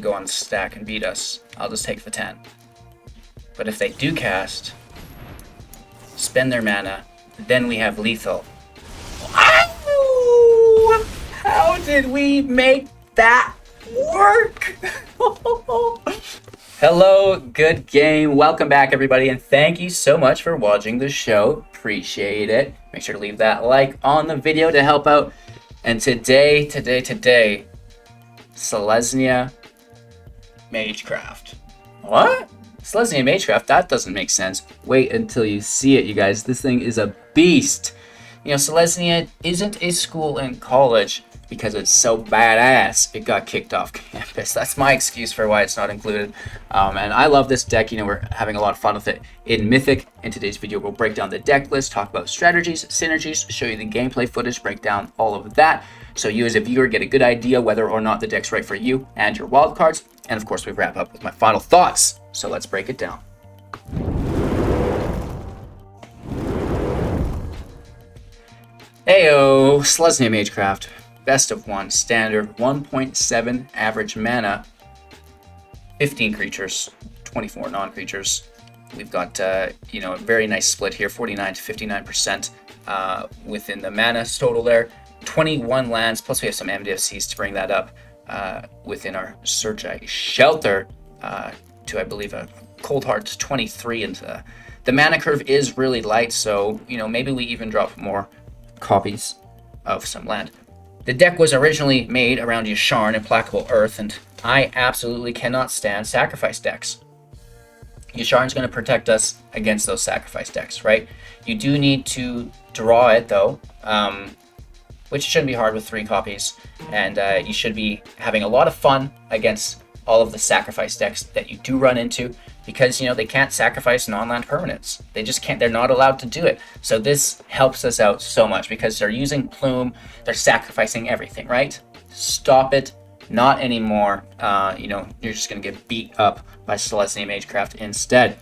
go on the stack and beat us, I'll just take the 10. But if they do cast, spend their mana, then we have lethal. Ow! How did we make that work? Hello, good game. Welcome back, everybody, and thank you so much for watching the show. Appreciate it. Make sure to leave that like on the video to help out. And today, Selesnya Magecraft. What? Selesnya Magecraft? That doesn't make sense. Wait until you see it, you guys. This thing is a beast. You know, Selesnya isn't a school and college because it's so badass it got kicked off campus. That's my excuse for why it's not included. And I love this deck. You know, we're having a lot of fun with it in Mythic. In today's video, we'll break down the deck list, talk about strategies, synergies, show you the gameplay footage, break down all of that, so you as a viewer get a good idea whether or not the deck's right for you and your wildcards. And of course, we wrap up with my final thoughts. So let's break it down. Heyo, Selesnya Magecraft. Best of 1, standard, 1.7 average mana, 15 creatures, 24 non-creatures. We've got, you know, a very nice split here, 49 to 59% within the mana total there. 21 lands, plus we have some MDFCs to bring that up within our Sejiri Shelter to, I believe, a Cold Heart 23. And the mana curve is really light, so, you know, maybe we even drop more copies of some land. The deck was originally made around Yasharn, Implacable Earth, and I absolutely cannot stand sacrifice decks. Yasharn's going to protect us against those sacrifice decks, right? You do need to draw it, though, which shouldn't be hard with 3 copies, and you should be having a lot of fun against all of the sacrifice decks that you do run into, because, you know, they can't sacrifice non-land permanents. They just can't. They're not allowed to do it. So this helps us out so much because they're using Plume. They're sacrificing everything, right? Stop it. Not anymore. You know, you're just going to get beat up by Selesnya Magecraft instead.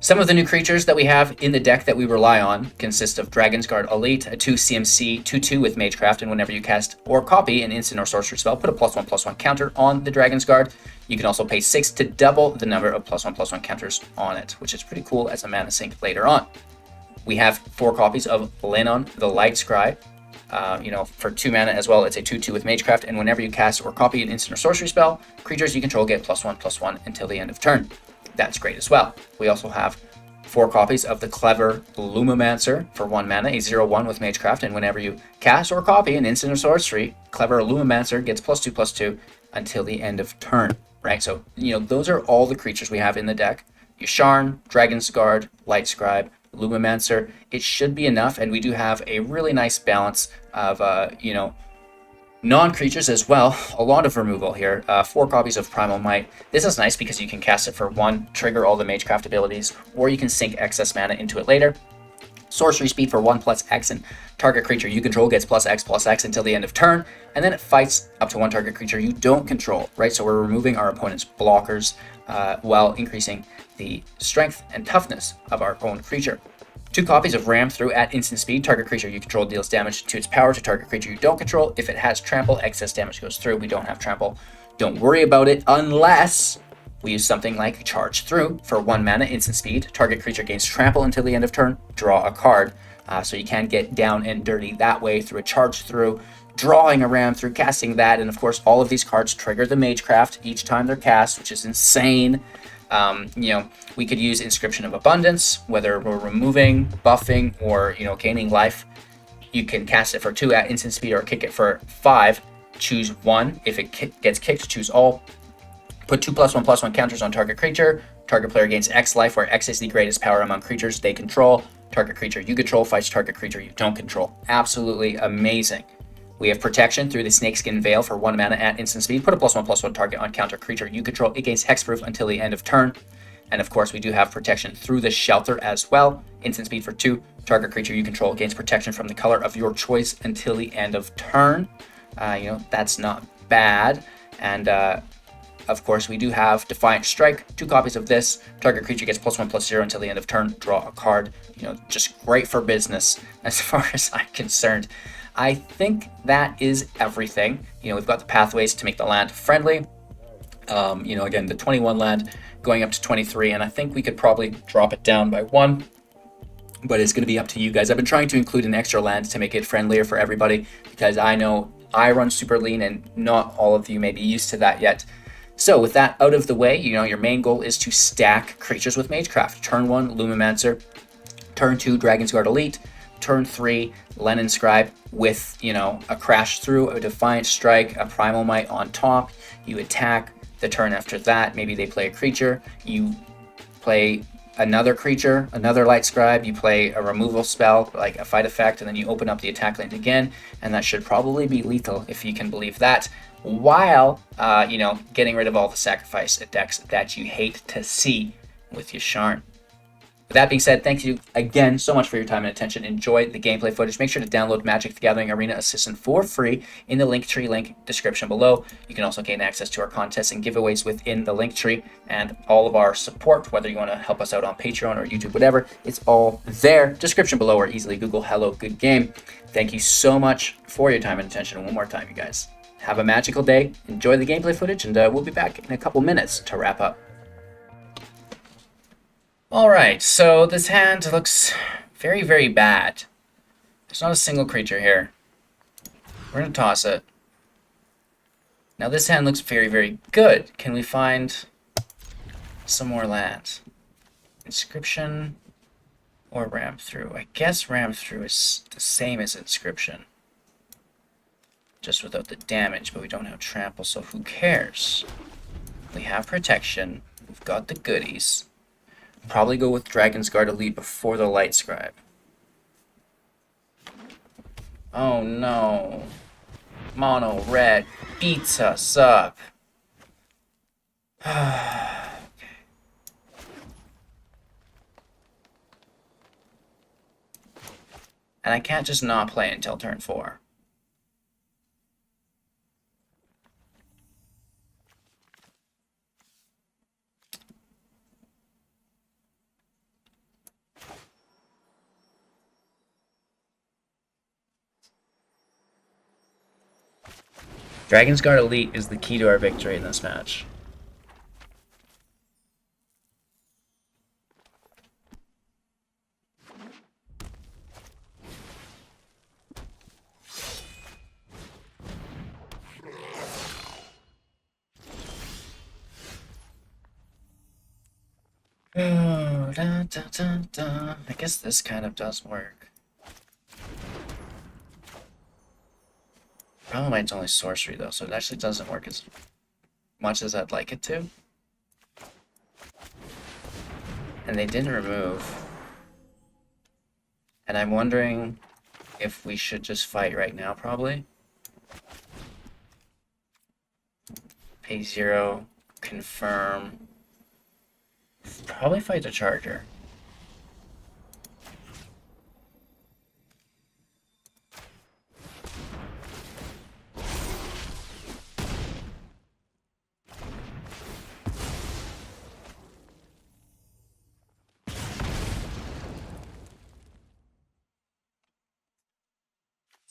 Some of the new creatures that we have in the deck that we rely on consist of Dragonsguard Elite, a 2 CMC 2/2 with Magecraft, and whenever you cast or copy an instant or sorcery spell, put a +1/+1 counter on the Dragonsguard. You can also pay 6 to double the number of +1/+1 counters on it, which is pretty cool as a mana sink later on. We have 4 copies of Leonin Lightscribe. You know, for 2 mana as well, it's a 2/2 with Magecraft, and whenever you cast or copy an instant or sorcery spell, creatures you control get +1/+1 until the end of turn. That's great as well. We also have 4 copies of the Clever Lumimancer for 1 mana, a 0/1 with Magecraft, and whenever you cast or copy an instant or sorcery, Clever Lumimancer gets +2/+2 until the end of turn, right? So, you know, those are all the creatures we have in the deck. Yasharn, Dragonsguard, Lightscribe, Lumimancer. It should be enough, and we do have a really nice balance of, you know, non-creatures as well. A lot of removal here. 4 copies of Primal Might. This is nice because you can cast it for 1, trigger all the Magecraft abilities, or you can sink excess mana into it later. Sorcery speed for 1+X, and target creature you control gets +X/+X until the end of turn, and then it fights up to 1 target creature you don't control, right? So we're removing our opponent's blockers while increasing the strength and toughness of our own creature. 2 copies of Ram Through at instant speed. Target creature you control deals damage to its power to target creature you don't control. If it has trample, excess damage goes through. We don't have trample. Don't worry about it unless we use something like Charge Through for 1 mana instant speed. Target creature gains trample until the end of turn. Draw a card. So you can get down and dirty that way through a Charge Through, drawing a Ram Through, casting that, and of course all of these cards trigger the Magecraft each time they're cast, which is insane. You know, we could use Inscription of Abundance, whether we're removing, buffing, or, you know, gaining life. You can cast it for 2 at instant speed or kick it for 5. Choose 1. If it gets kicked, choose all. Put 2 +1/+1 counters on target creature. Target player gains X life, where X is the greatest power among creatures they control. Target creature you control fights target creature you don't control. Absolutely amazing. We have protection through the Snakeskin Veil for 1 mana at instant speed. Put a +1/+1 target on counter creature you control. It gains hexproof until the end of turn. And of course, we do have protection through the Shelter as well. Instant speed for 2. Target creature you control gains protection from the color of your choice until the end of turn. You know, that's not bad. And of course, we do have Defiant Strike. 2 copies of this. Target creature gets +1/+0 until the end of turn. Draw a card. You know, just great for business as far as I'm concerned. I think that is everything. You know, we've got the pathways to make the land friendly. You know, again, the 21 land going up to 23, and I think we could probably drop it down by 1, but it's going to be up to you guys. I've been trying to include an extra land to make it friendlier for everybody, because I know I run super lean and not all of you may be used to that yet. So with that out of the way, you know, your main goal is to stack creatures with Magecraft. Turn 1, Lumimancer. Turn 2, Dragonsguard Elite. Turn 3, Leonin Lightscribe with, you know, a Crash Through, a Defiant Strike, a Primal Might on top. You attack. The turn after that, maybe they play a creature. You play another creature, another Lightscribe. You play a removal spell, like a fight effect, and then you open up the attack lane again, and that should probably be lethal, if you can believe that, while, you know, getting rid of all the sacrifice decks that you hate to see with Yasharn. With that being said, thank you again so much for your time and attention. Enjoy the gameplay footage. Make sure to download Magic the Gathering Arena Assistant for free in the Linktree link description below. You can also gain access to our contests and giveaways within the Linktree, and all of our support, whether you want to help us out on Patreon or YouTube, whatever, it's all there. Description below, or easily Google "Hello Good Game." Thank you so much for your time and attention. One more time, you guys. Have a magical day. Enjoy the gameplay footage, and we'll be back in a couple minutes to wrap up. Alright, so this hand looks very, very bad. There's not a single creature here. We're going to toss it. Now this hand looks very, very good. Can we find some more lands? Inscription or Ram Through? I guess Ram Through is the same as Inscription, just without the damage, but we don't have Trample, so who cares? We have protection. We've got the goodies. Probably go with Dragonsguard Elite before the Lightscribe. Oh no. Mono red beats us up. Okay. And I can't just not play until turn 4. Dragonsguard Elite is the key to our victory in this match. Oh, da, da, da, da. I guess this kind of does work. Primal Might's only sorcery though, so it actually doesn't work as much as I'd like it to. And they didn't remove. And I'm wondering if we should just fight right now, probably. Pay 0, confirm. Probably fight the Charger.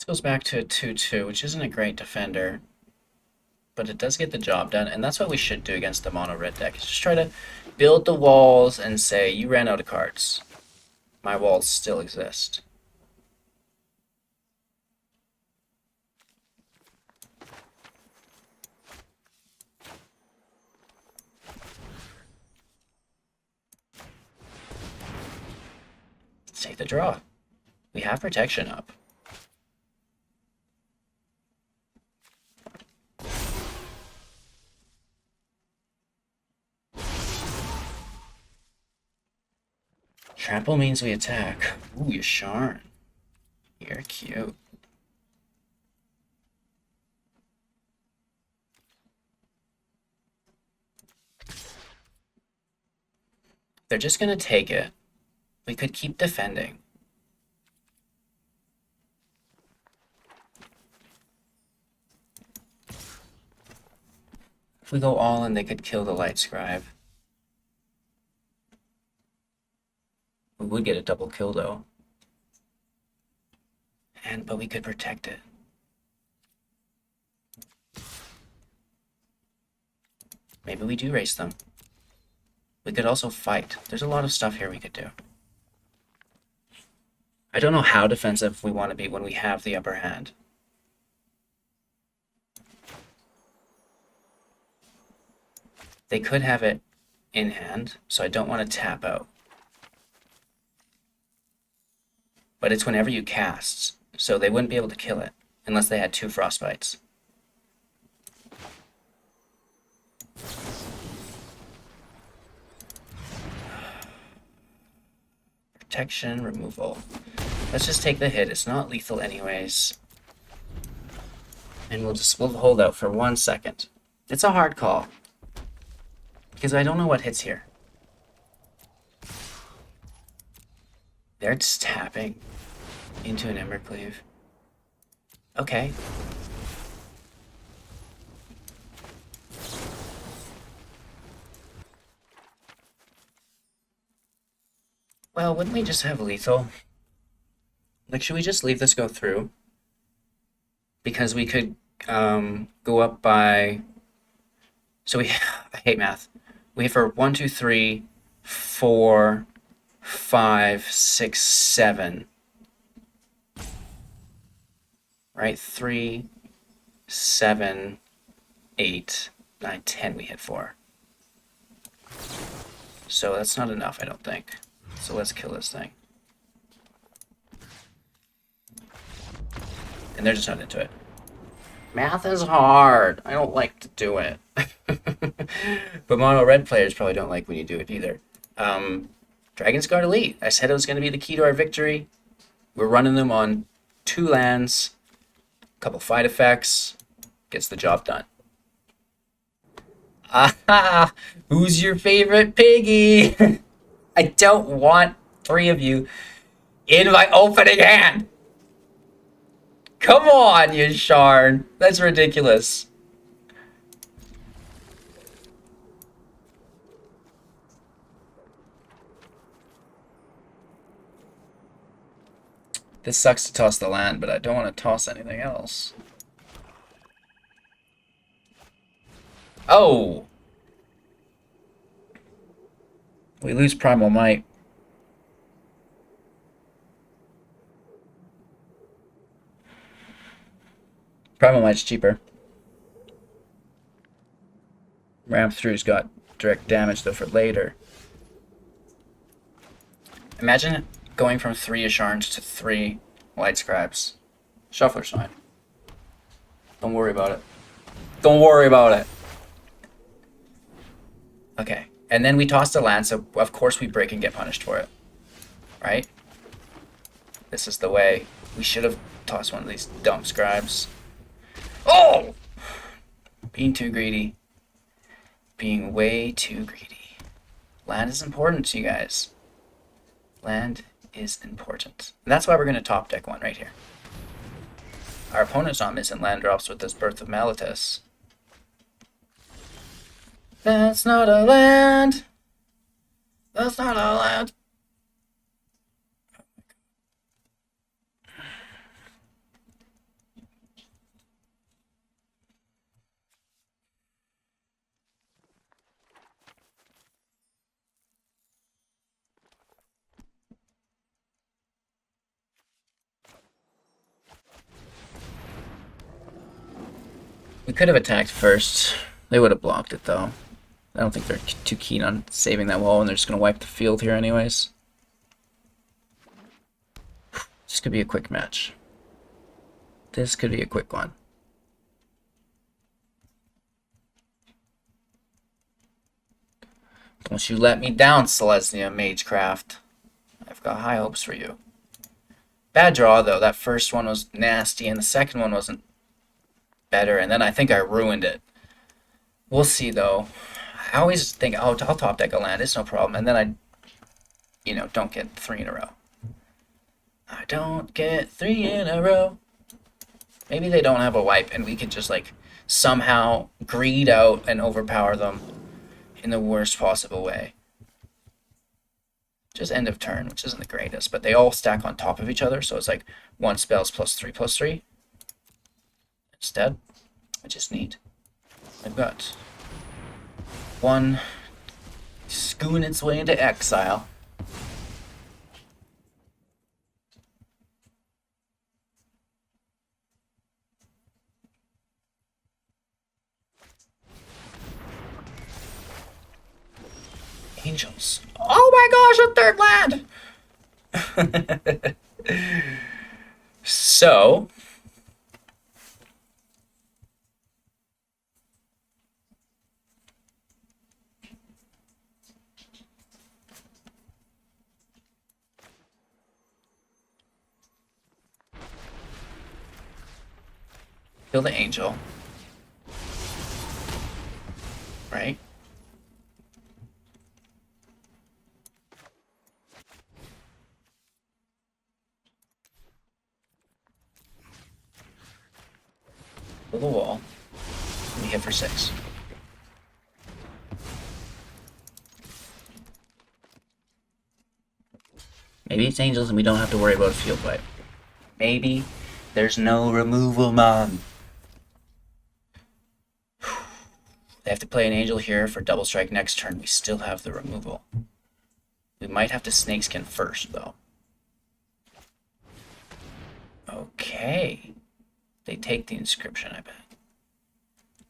Goes back to a 2-2, which isn't a great defender, but it does get the job done, and that's what we should do against the mono red deck. Is just try to build the walls and say, you ran out of cards. My walls still exist. Let's take the draw. We have protection up. Trample means we attack. Ooh, Yasharn. You're cute. They're just gonna take it. We could keep defending. If we go all in, they could kill the Lightscribe. We would get a double kill though. But we could protect it. Maybe we do race them. We could also fight. There's a lot of stuff here we could do. I don't know how defensive we want to be when we have the upper hand. They could have it in hand, so I don't want to tap out. But it's whenever you cast, so they wouldn't be able to kill it unless they had 2 Frostbites. Protection, removal. Let's just take the hit. It's not lethal anyways. And we'll hold out for 1 second. It's a hard call. Because I don't know what hits here. They're just tapping into an Embercleave. Okay. Well, wouldn't we just have lethal? Like, should we just leave this go through? Because we could go up by... So we... I hate math. We have for 1, 2, 3, 4, 5, 6, 7. Right? 3, 7, 8, 9, 10 we hit for. So that's not enough, I don't think. So let's kill this thing. And they're just not into it. Math is hard. I don't like to do it. But mono red players probably don't like when you do it either. Dragonsguard Elite. I said it was going to be the key to our victory. We're running them on 2 lands, a couple fight effects. Gets the job done. Aha! Who's your favorite piggy? I don't want 3 of you in my opening hand. Come on, Yasharn. That's ridiculous. This sucks to toss the land, but I don't want to toss anything else. Oh! We lose Primal Might. Primal Might's cheaper. Ramp Through's got direct damage though for later. Imagine going from 3 Yasharns to 3 Lightscribes. Shuffler's fine. Don't worry about it. Don't worry about it. Okay. And then we toss the land, so of course we break and get punished for it. Right? This is the way. We should have tossed one of these dumb scribes. Oh! Being too greedy. Being way too greedy. Land is important to you guys. Land is important. And that's why we're going to top deck one right here. Our opponent's not missing land drops with this Birth of Malitus. That's not a land. That's not a land. We could have attacked first. They would have blocked it though. I don't think they're too keen on saving that wall, and they're just going to wipe the field here anyways. This could be a quick match. This could be a quick one. Don't you let me down, Selesnya Magecraft. I've got high hopes for you. Bad draw, though. That first one was nasty, and the second one wasn't better, and then I think I ruined it. We'll see, though. I always think, oh, I'll top deck a land, it's no problem, and then I, don't get 3 in a row. I don't get 3 in a row. Maybe they don't have a wipe, and we could just, somehow greed out and overpower them in the worst possible way. Just end of turn, which isn't the greatest, but they all stack on top of each other, so it's 1 spells +3/+3. Instead, I just need... I've got one scooting its way into exile. Angels. Oh my gosh, a third land! So, kill the angel. Right? Kill the wall. And we hit for 6. Maybe it's angels and we don't have to worry about a field wipe. Maybe there's no removal mon. They have to play an angel here for double strike next turn. We still have the removal. We might have to snakeskin first, though. Okay. They take the inscription, I bet.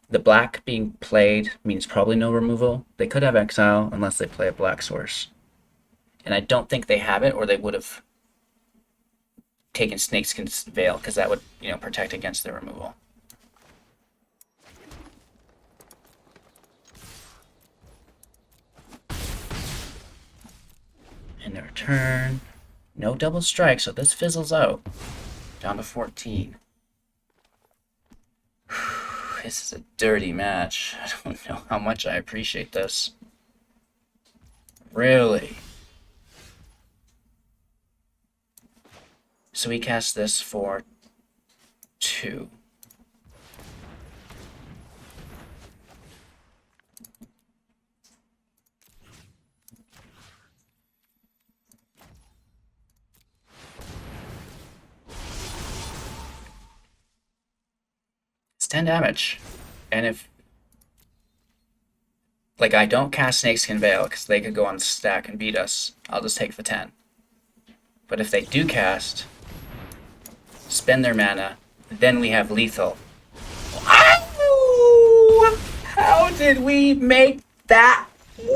The black being played means probably no removal. They could have exile unless they play a black source. And I don't think they have it, or they would have taken Snakeskin Veil, because that would, protect against the removal. In their turn, no double strike, so this fizzles out. Down to 14. This is a dirty match. I don't know how much I appreciate this. Really? So we cast this for 2. It's 10 damage. And if... I don't cast Snakeskin Veil, because they could go on stack and beat us. I'll just take the 10. But if they do cast... spend their mana, then we have lethal. Ow! How did we make that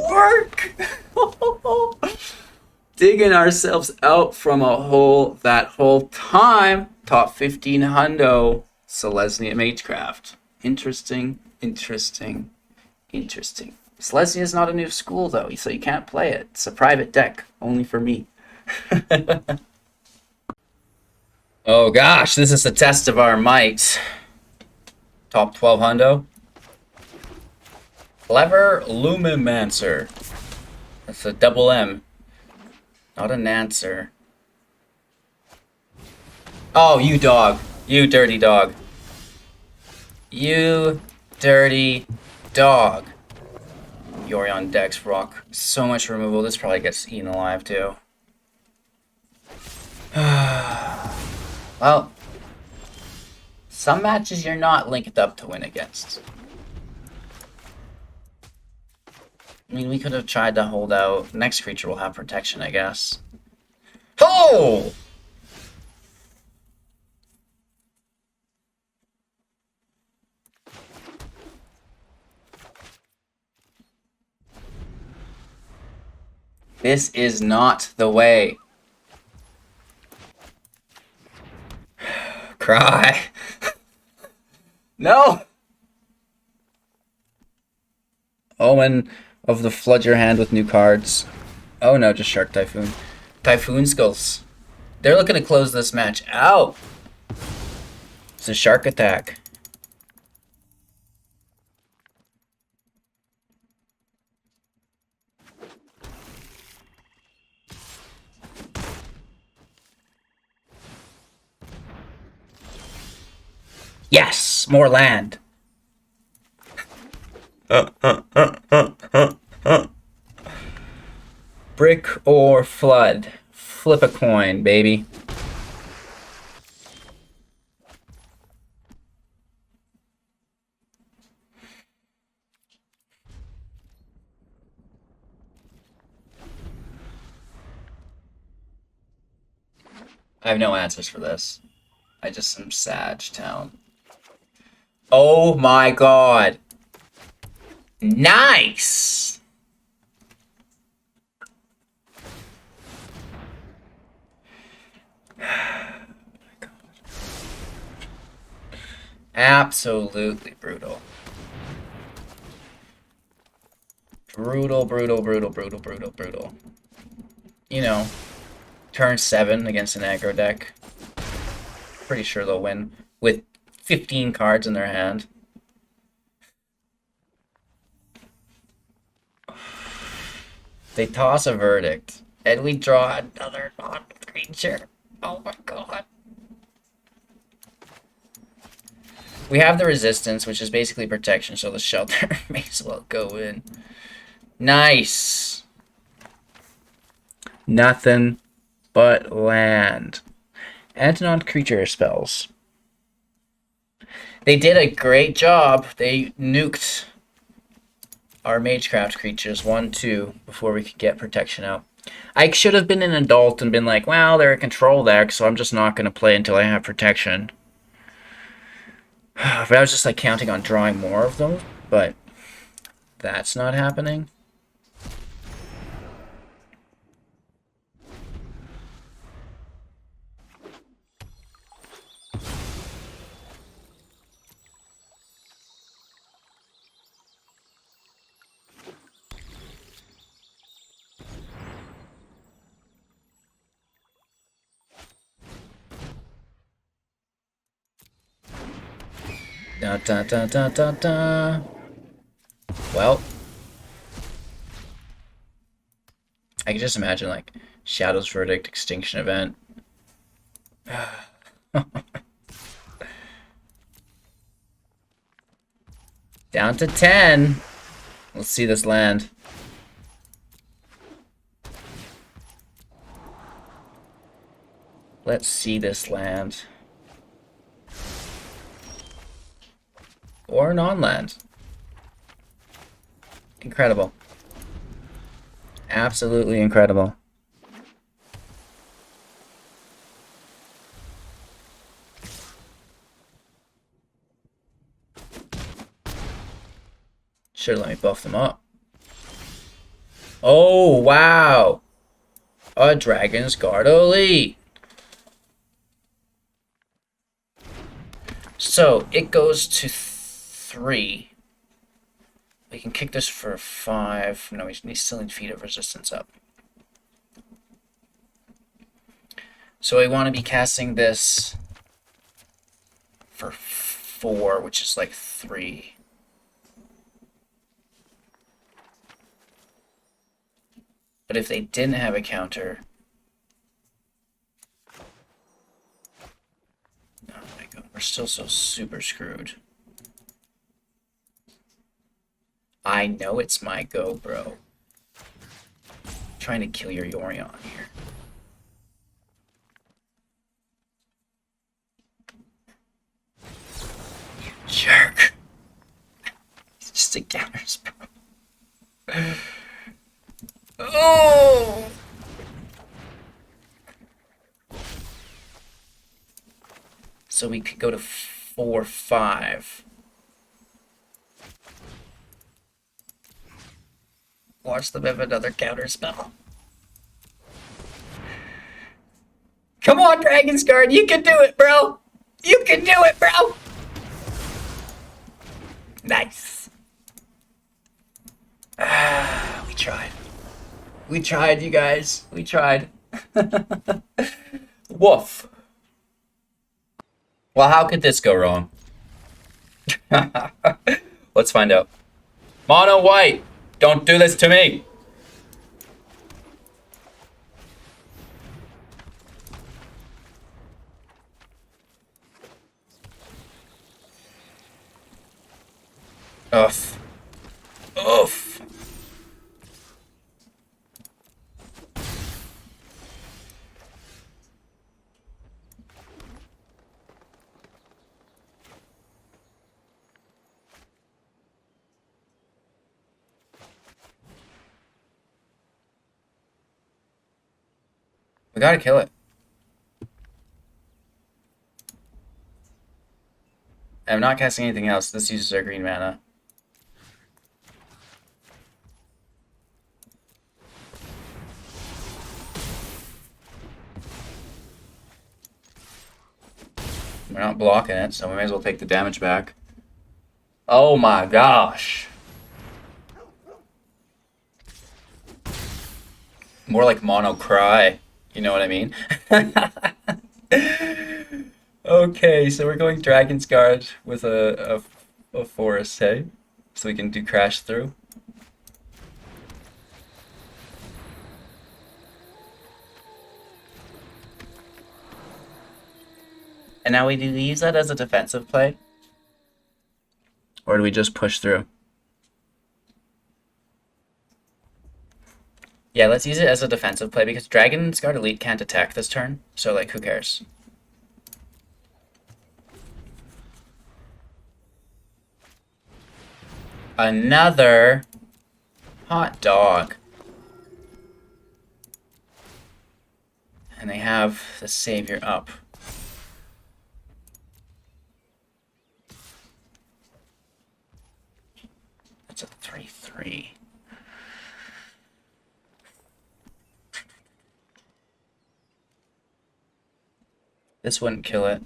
work? Digging ourselves out from a hole that whole time. Top 15 hundo. Selesnya Magecraft. Interesting. Selesnya is not a new school though, so you can't play it. It's a private deck, only for me. Oh gosh, this is the test of our might. Top 12 hundo. Clever Lumimancer. That's a double M. Not an answer. Oh, you dog. You dirty dog. You dirty dog. Yorion Dex rock. So much removal. This probably gets eaten alive too. Well, some matches you're not linked up to win against. I mean, we could have tried to hold out. Next creature will have protection, I guess. Oh! This is not the way. Cry. No! Omen of the flood your hand with new cards. Oh no, just Shark Typhoon. Typhoon Skulls. They're looking to close this match out. It's a shark attack. Yes! More land! Brick or flood? Flip a coin, baby. I have no answers for this. I just am Sag Town. Oh my god. Nice! Absolutely brutal. Brutal, brutal, brutal, brutal, brutal, brutal. You know, turn 7 against an aggro deck. Pretty sure they'll win with 15 cards in their hand. They toss a verdict, and we draw another non-creature. Oh my god. We have the resistance, which is basically protection, so the shelter may as well go in. Nice. Nothing but land. And non-creature spells. They did a great job. They nuked our Magecraft creatures 1-2 before we could get protection out. I should have been an adult and been like, well, they're a control deck, so I'm just not going to play until I have protection. But I was just like counting on drawing more of them, but that's not happening. Da da da da da da. Well, I can just imagine like Shadow's Verdict, Extinction Event. Down to 10. Let's see this land. Let's see this land. Or non-land. Incredible. Absolutely incredible. Should let me buff them up. Oh, wow. A Dragonsguard Elite. So, it goes to 3. We can kick this for 5. No, we still need Feet of Resistance up. So I want to be casting this for 4, which is like 3. But if they didn't have a counter... Oh my god, we're still so super screwed. I know it's my go, bro. I'm trying to kill your Yorion here. You jerk. It's just a counter spell. Oh! So we could go to 4-5. Watch them have another counter spell. Come on, Dragonsguard, you can do it, bro! You can do it, bro! Nice. We tried. We tried, you guys. We tried. Woof. Well, how could this go wrong? Let's find out. Mono white, don't do this to me. Oof. Oof. We gotta kill it. I'm not casting anything else. This uses our green mana. We're not blocking it, so we may as well take the damage back. Oh my gosh. More like mono cry. You know what I mean? Okay, so we're going Dragonsguard with a forest, hey? So we can do crash through. And now do we use that as a defensive play? Or do we just push through? Yeah, let's use it as a defensive play because Dragonsguard Elite can't attack this turn, so like who cares? Another hot dog. And they have the Savior up. That's a 3/3. This wouldn't kill it.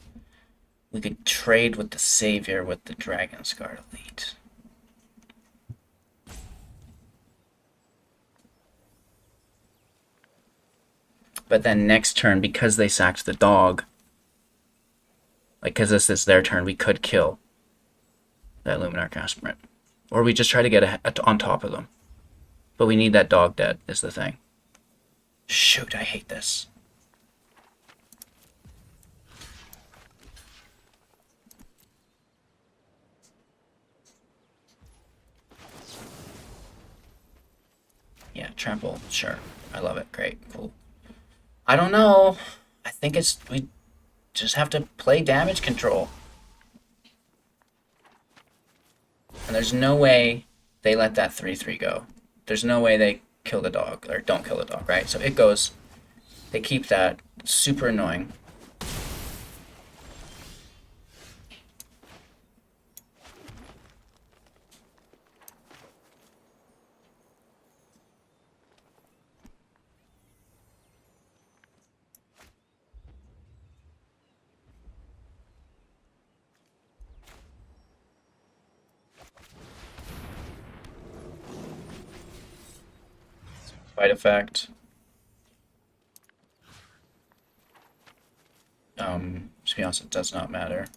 We could trade with the Savior with the Dragonsguard Elite. But then next turn, because they sacked the dog, like, because this is their turn, we could kill that Luminarch Aspirant. Or we just try to get on top of them. But we need that dog dead, is the thing. Shoot, I hate this. Yeah, trample, sure. I love it. Great, cool. I don't know. I think we just have to play damage control. And there's no way they let that 3/3 go. There's no way they kill the dog, or don't kill the dog, right? So it goes. They keep that. Super annoying. Fight effect. To be honest, it does not matter.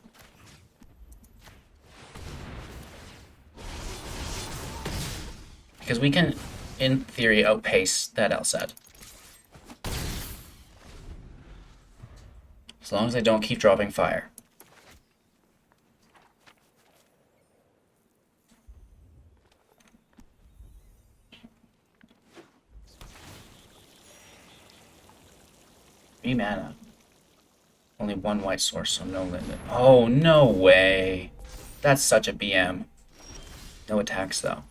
Because we can, in theory, outpace that LSAT. As long as I don't keep dropping fire. Mana. Only one white source, so no limit. Oh, no way. That's such a BM. No attacks, though.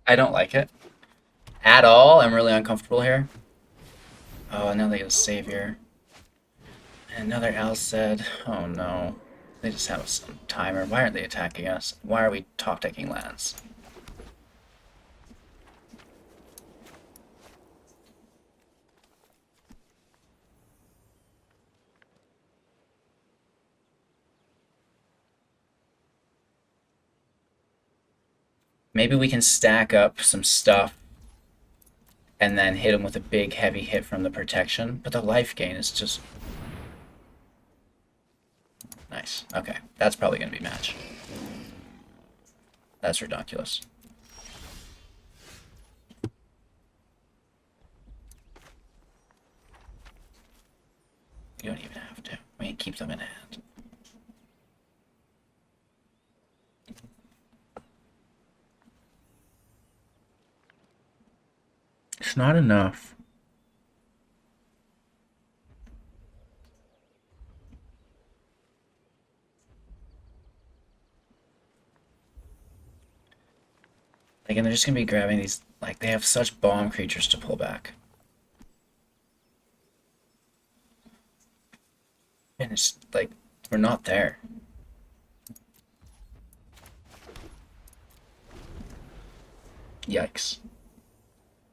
I don't like it at all. I'm really uncomfortable here. Oh, and now they get a Savior. And another Alced. Oh no. They just have some timer. Why aren't they attacking us? Why are we top decking lands? Maybe we can stack up some stuff and then hit him with a big heavy hit from the protection, but the life gain is just... Nice. Okay, that's probably going to be match. That's ridiculous. You don't even have to. We can keep them in hand. It's not enough. Like, and they're just gonna be grabbing these, like, they have such bomb creatures to pull back. And it's like, we're not there. Yikes.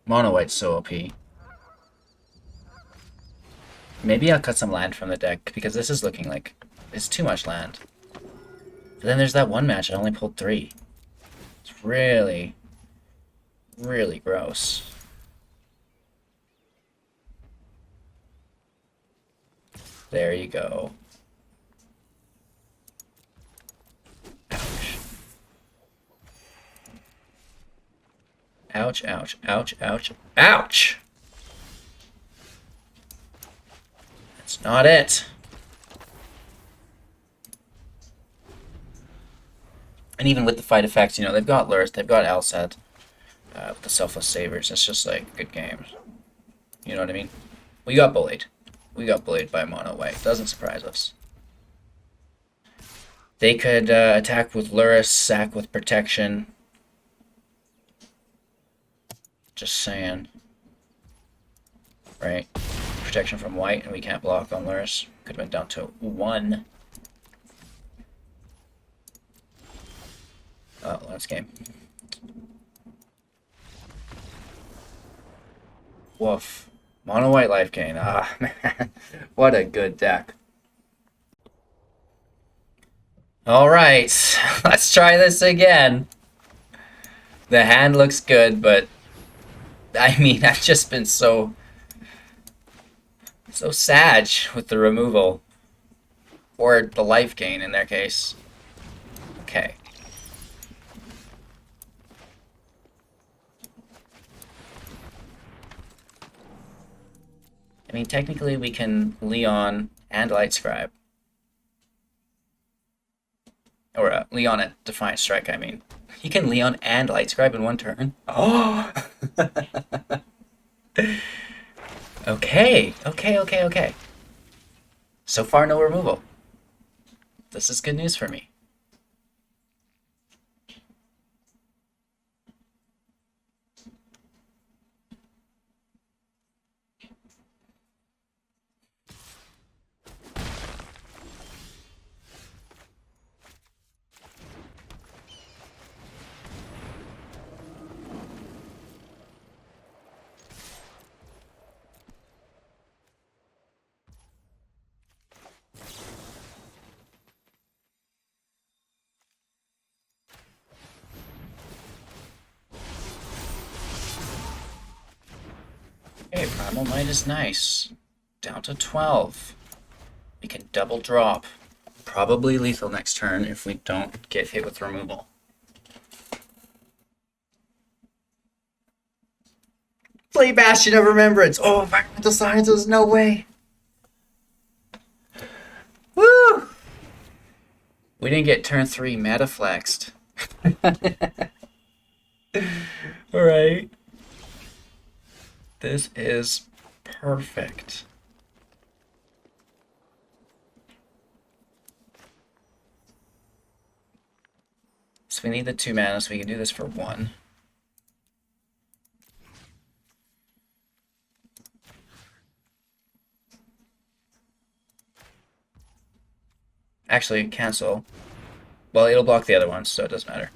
Mono White's so OP. Maybe I'll cut some land from the deck, because this is looking like it's too much land. But then there's that one match I only pulled 3. It's really, really gross. There you go. Ouch. Ouch, ouch, ouch, ouch, ouch! That's not it. And even with the fight effects, you know, they've got Lurth, they've got Alsed, with the Selfless Sabers. It's just like good games. You know what I mean? We got bullied. We got bullied by Mono White. Doesn't surprise us. They could attack with Lurrus, sack with Protection. Just saying. Right? Protection from White, and we can't block on Lurrus. Could have went down to 1. Oh, last game. Woof. Mono White life gain. Ah, man. What a good deck. Alright. Let's try this again. The hand looks good, but I mean, I've just been so sad with the removal. Or the life gain in their case. Okay. I mean, technically we can Leon and Lightscribe. Or Leon at Defiant Strike, I mean. You can Leon and Lightscribe in one turn. Oh! Okay. So far, no removal. This is good news for me. Okay, Primal Might is nice. Down to 12. We can double drop. Probably lethal next turn if we don't get hit with removal. Play Bastion of Remembrance! Oh, Environmental Sciences, no way! Woo! We didn't get turn 3 meta flexed. Alright. This is perfect. So we need the 2 mana, so we can do this for 1. Actually, cancel. Well, it'll block the other ones, so it doesn't matter.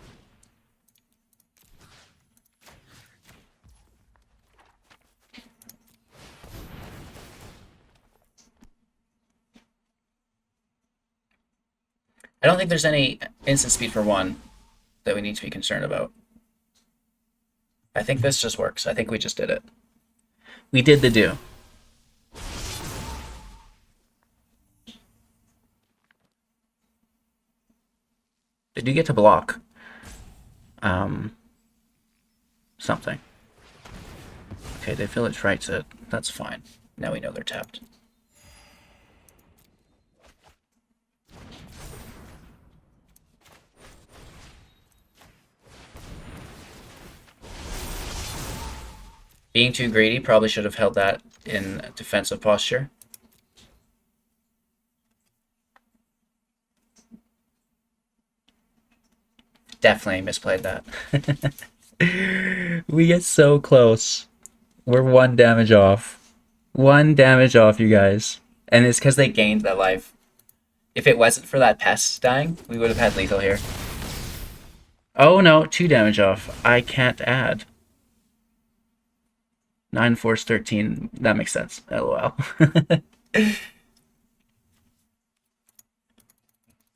I don't think there's any instant speed for 1 that we need to be concerned about. I think this just works. I think we just did it. We did the do. They do get to block something. Okay, they Village Rights it. That's fine. Now we know they're tapped. Being too greedy, probably should have held that in defensive posture. Definitely misplayed that. We get so close. We're 1 damage off. 1 damage off, you guys. And it's because they gained that life. If it wasn't for that pest dying, we would have had lethal here. Oh no, 2 damage off. I can't add. 9 force 13. That makes sense. LOL.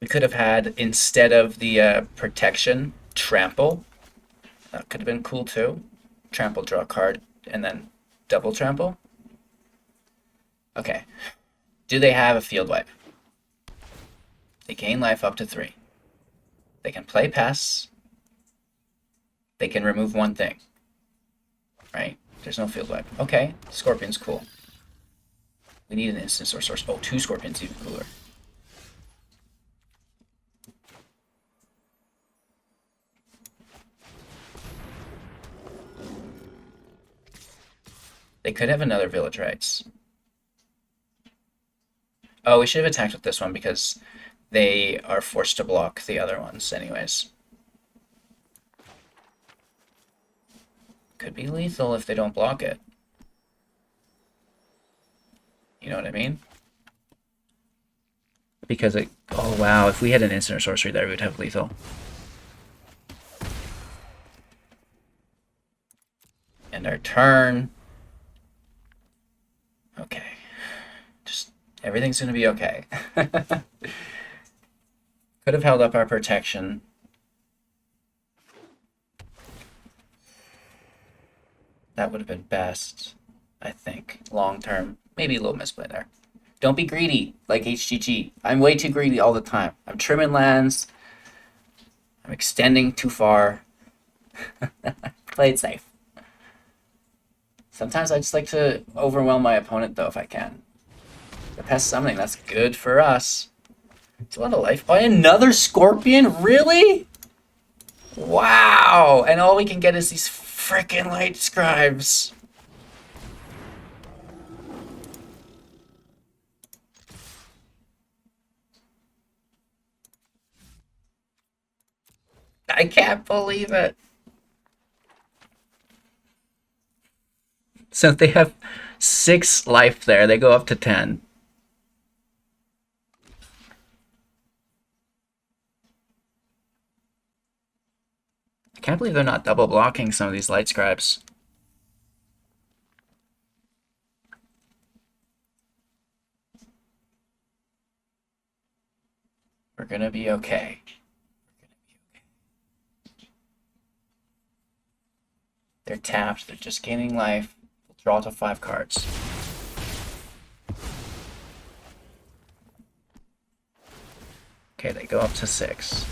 We could have had, instead of the protection, trample. That could have been cool too. Trample, draw a card, and then double trample. Okay. Do they have a field wipe? They gain life up to 3. They can play pests. They can remove 1 thing. Right? There's no field wipe. Okay. Scorpion's cool. We need an instant source. Oh, 2 scorpions even cooler. They could have another Village Rites. Oh, we should have attacked with this one because they are forced to block the other ones anyways. Could be lethal if they don't block it. You know what I mean? Because it... Oh, wow. If we had an instant or sorcery there, we would have lethal. And our turn... Okay. Just... Everything's gonna be okay. Could have held up our protection. That would have been best, I think, long term. Maybe a little misplay there. Don't be greedy like HGG. I'm way too greedy all the time. I'm trimming lands. I'm extending too far. Play it safe. Sometimes I just like to overwhelm my opponent, though, if I can. The pest summoning, that's good for us. It's a lot of life. Oh, another scorpion? Really? Wow! And all we can get is these frickin' light scribes. I can't believe it. So they have 6 life there. They go up to 10. I can't believe they're not double blocking some of these light scribes. We're gonna be okay. They're tapped, they're just gaining life. We'll draw to 5 cards. Okay, they go up to 6.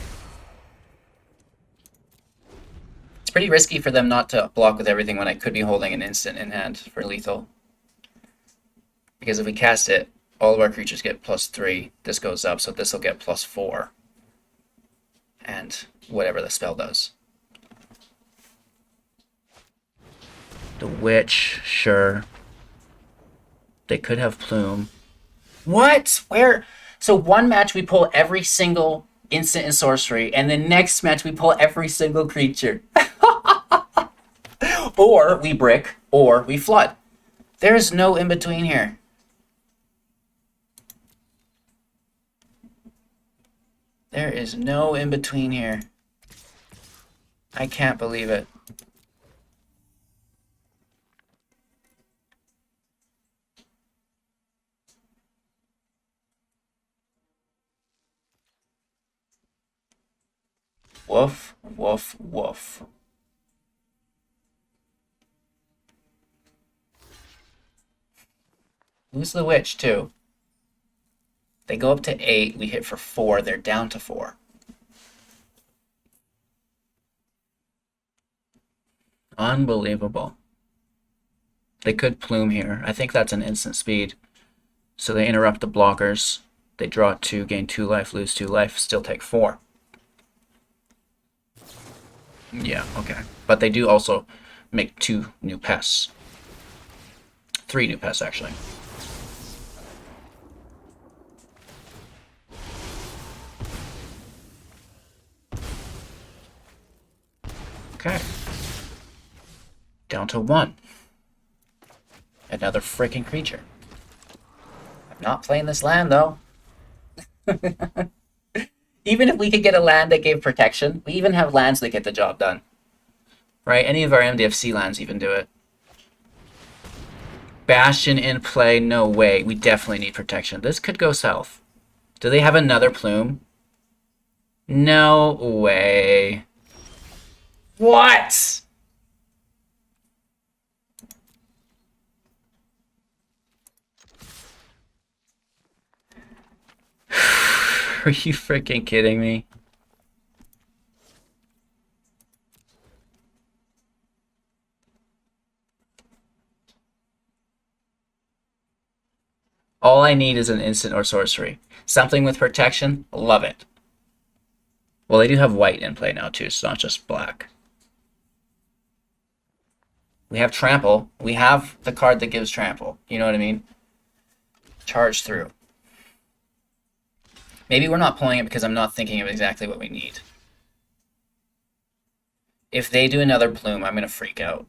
It's pretty risky for them not to block with everything when I could be holding an instant in hand for lethal. Because if we cast it, all of our creatures get +3. This goes up, so this will get +4. And whatever the spell does. The Witch, sure. They could have Plume. What? Where? So one match we pull every single instant and sorcery, and the next match we pull every single creature. Or we brick, or we flood. There's no in-between here. There is no in-between here. I can't believe it. Woof, woof, woof. Who's the witch, too? They go up to 8, we hit for 4, they're down to 4. Unbelievable. They could Plume here. I think that's an instant speed. So they interrupt the blockers. They draw 2, gain 2 life, lose 2 life, still take 4. Yeah, okay. But they do also make 2 new pests. 3 new pests, actually. Okay. Down to 1. Another freaking creature. I'm not playing this land, though. Even if we could get a land that gave protection, we even have lands that get the job done. Right? Any of our MDFC lands even do it. Bastion in play? No way. We definitely need protection. This could go south. Do they have another plume? No way. What? Are you freaking kidding me? All I need is an instant or sorcery. Something with protection, love it. Well, they do have white in play now too, so not just black. We have trample. We have the card that gives trample. You know what I mean? Charge through. Maybe we're not pulling it because I'm not thinking of exactly what we need. If they do another plume, I'm going to freak out.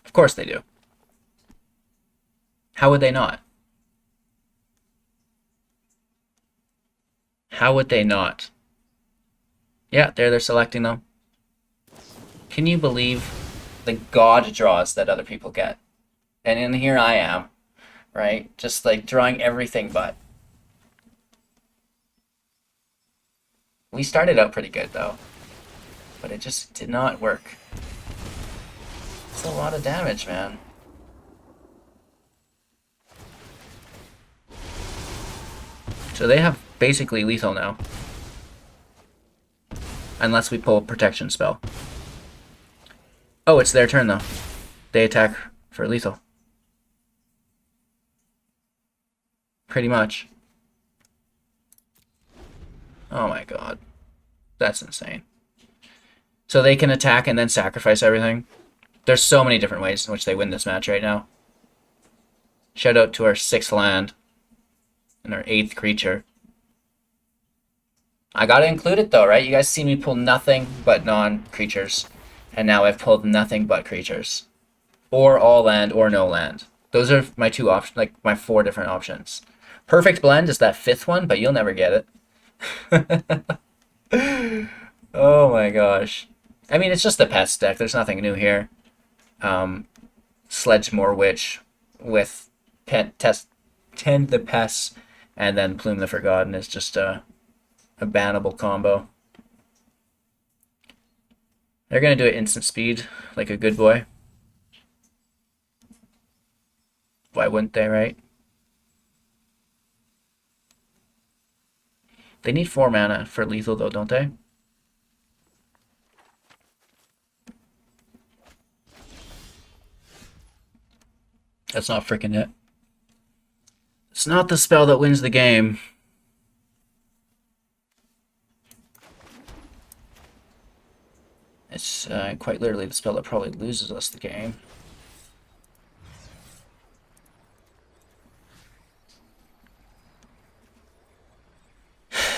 Of course they do. How would they not? How would they not? Yeah, they're selecting them. Can you believe the god draws that other people get? And in here I am, right? Just like drawing everything but. We started out pretty good though, but it just did not work. It's a lot of damage, man. So they have basically lethal now. Unless we pull a protection spell. Oh, it's their turn though. They attack for lethal. Pretty much. Oh my god. That's insane. So they can attack and then sacrifice everything. There's so many different ways in which they win this match right now. Shout out to our 6th land and our 8th creature. I gotta include it though, right? You guys see me pull nothing but non-creatures. And now I've pulled nothing but creatures. Or all land or no land. Those are my 2 options, like my 4 different options. Perfect blend is that 5th one, but you'll never get it. Oh my gosh. I mean, it's just the pest deck. There's nothing new here. Sledgemore Witch with tend the pests and then Plume the Forgotten is just a bannable combo. They're going to do it instant speed, like a good boy. Why wouldn't they, right? They need 4 mana for lethal, though, don't they? That's not freaking it. It's not the spell that wins the game. It's quite literally the spell that probably loses us the game.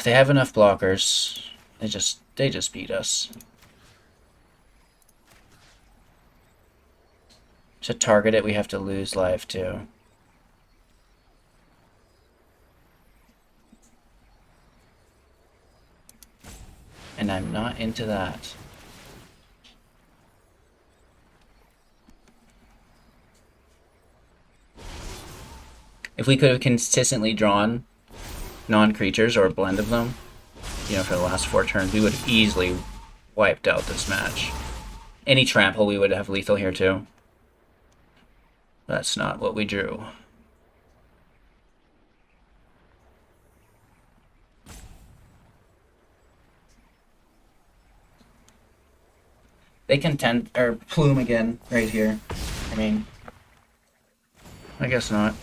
They have enough blockers. They just beat us. To target it, we have to lose life too. And I'm not into that. If we could have consistently drawn non-creatures or a blend of them, you know, for the last 4 turns, we would have easily wiped out this match. Any trample, we would have lethal here too. That's not what we drew. They can plume again right here. I mean, I guess not.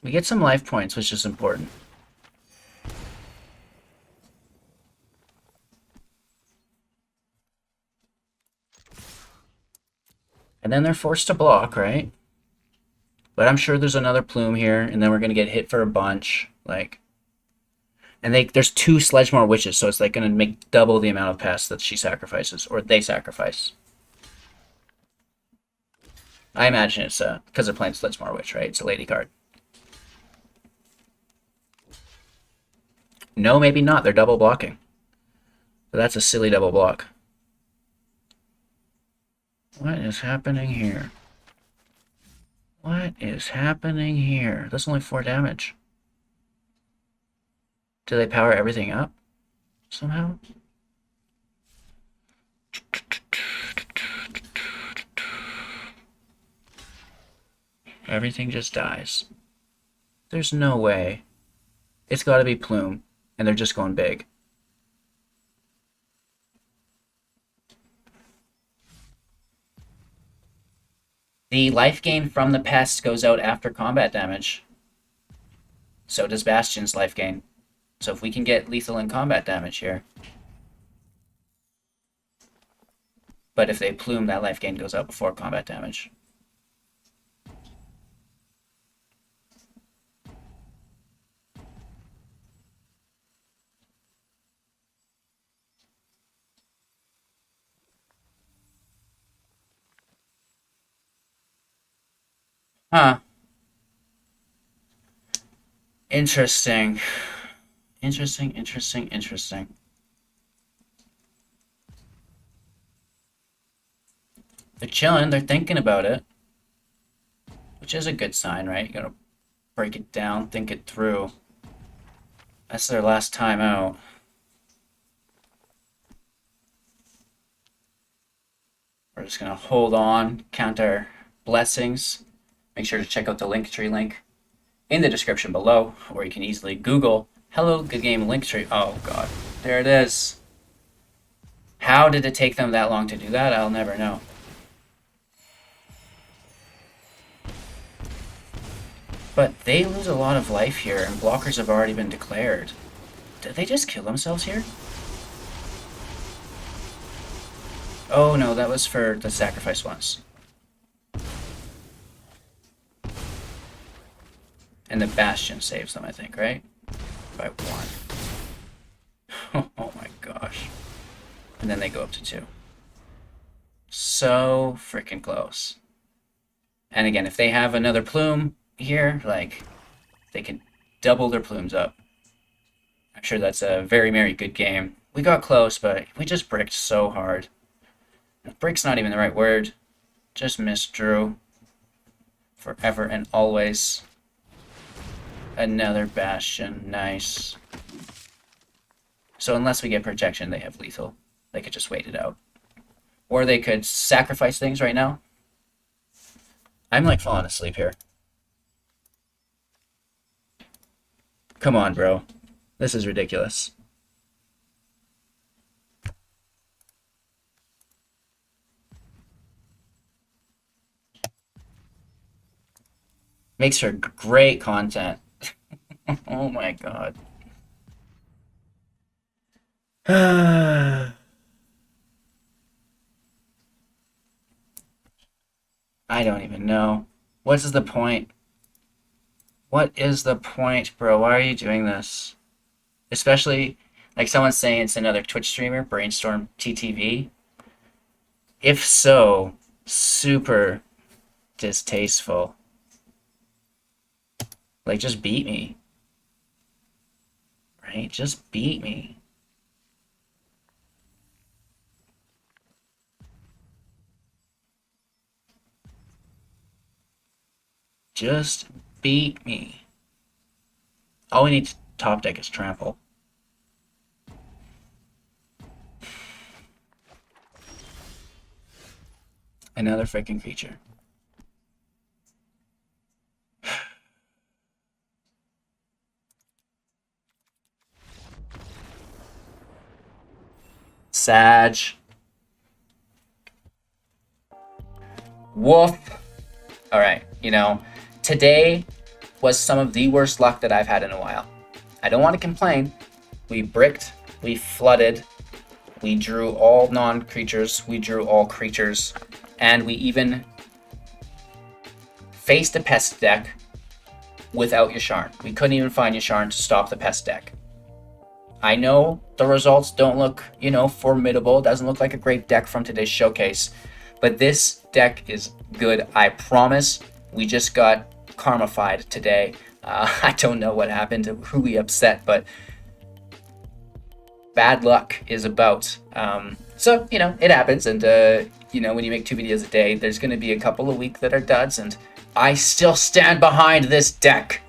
We get some life points, which is important. And then they're forced to block, right? But I'm sure there's another plume here, and then we're gonna get hit for a bunch. Like, and there's 2 Sledgemoor Witches, so it's like gonna make double the amount of pests that she sacrifices, or they sacrifice. I imagine it's because they're playing Sledgemoor Witch, right? It's a lady card. No, maybe not. They're double blocking. So that's a silly double block. What is happening here? What is happening here? That's only 4 damage. Do they power everything up somehow? Everything just dies. There's no way. It's got to be Plume, and they're just going big. The life gain from the pest goes out after combat damage. So does Bastion's life gain. So if we can get lethal and combat damage here. But if they plume, that life gain goes out before combat damage. Huh. Interesting. Interesting. They're chilling, they're thinking about it. Which is a good sign, right? You gotta break it down, think it through. That's their last time out. We're just gonna hold on, count our blessings. Make sure to check out the Linktree link in the description below, or you can easily Google Hello Good Game Linktree. Oh god, there it is. How did it take them that long to do that? I'll never know. But they lose a lot of life here, and blockers have already been declared. Did they just kill themselves here? Oh no, that was for the sacrifice ones. And the Bastion saves them, I think, right? By 1. Oh my gosh. And then they go up to 2. So freaking close. And again, if they have another plume here, like, they can double their plumes up. I'm sure that's a very, very good game. We got close, but we just bricked so hard. Brick's not even the right word. Just misdrew. Forever and always. Another Bastion. Nice. So unless we get protection, they have lethal. They could just wait it out. Or they could sacrifice things right now. I'm like falling asleep here. Come on, bro. This is ridiculous. Makes for great content. Oh my god. I don't even know. What is the point? What is the point, bro? Why are you doing this? Especially, like someone's saying it's another Twitch streamer, Brainstorm TTV. If so, super distasteful. Like, just beat me. Right? Just beat me. Just beat me. All we need to top deck is trample. Another freaking creature. Sag. Woof. Alright, you know, today was some of the worst luck that I've had in a while. I don't want to complain. We bricked, we flooded, We drew all non-creatures, we drew all creatures, and we even faced a pest deck without Yasharn. We couldn't even find Yasharn to stop the pest deck. I know the results don't look, you know, formidable. It doesn't look like a great deck from today's showcase, but this deck is good, I promise. We just got karmified today. I don't know what happened, who we upset, but bad luck is about. So, you know, it happens, and, you know, when you make 2 videos a day, there's going to be a couple of weeks that are duds, and I still stand behind this deck.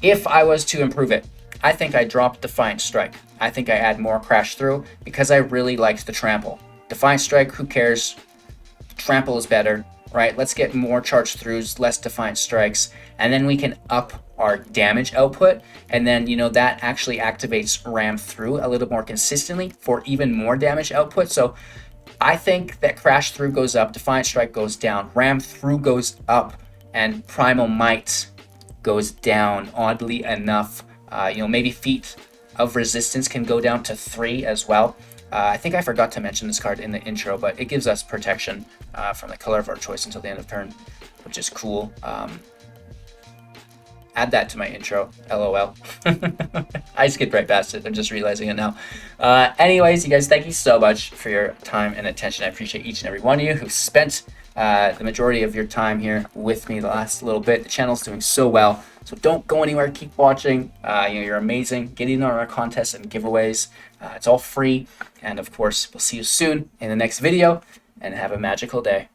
If I was to improve it, I think I dropped Defiant Strike. I think I add more Crash Through because I really liked the Trample. Defiant Strike, who cares? Trample is better, right? Let's get more Charge Throughs, less Defiant Strikes, and then we can up our damage output, and then, you know, that actually activates Ram Through a little more consistently for even more damage output. So I think that Crash Through goes up, Defiant Strike goes down, Ram Through goes up, and Primal Might goes down, oddly enough. You know, maybe Feat of Resistance can go down to 3 as well. I think I forgot to mention this card in the intro, but it gives us protection from the color of our choice until the end of turn, which is cool. Add that to my intro, LOL. I skipped right past it, I'm just realizing it now. Anyways, you guys, thank you so much for your time and attention. I appreciate each and every one of you who spent the majority of your time here with me the last little bit. The channel's doing so well, so don't go anywhere. Keep watching. You know, you're amazing. Get in on our contests and giveaways. It's all free, and of course, we'll see you soon in the next video, and have a magical day.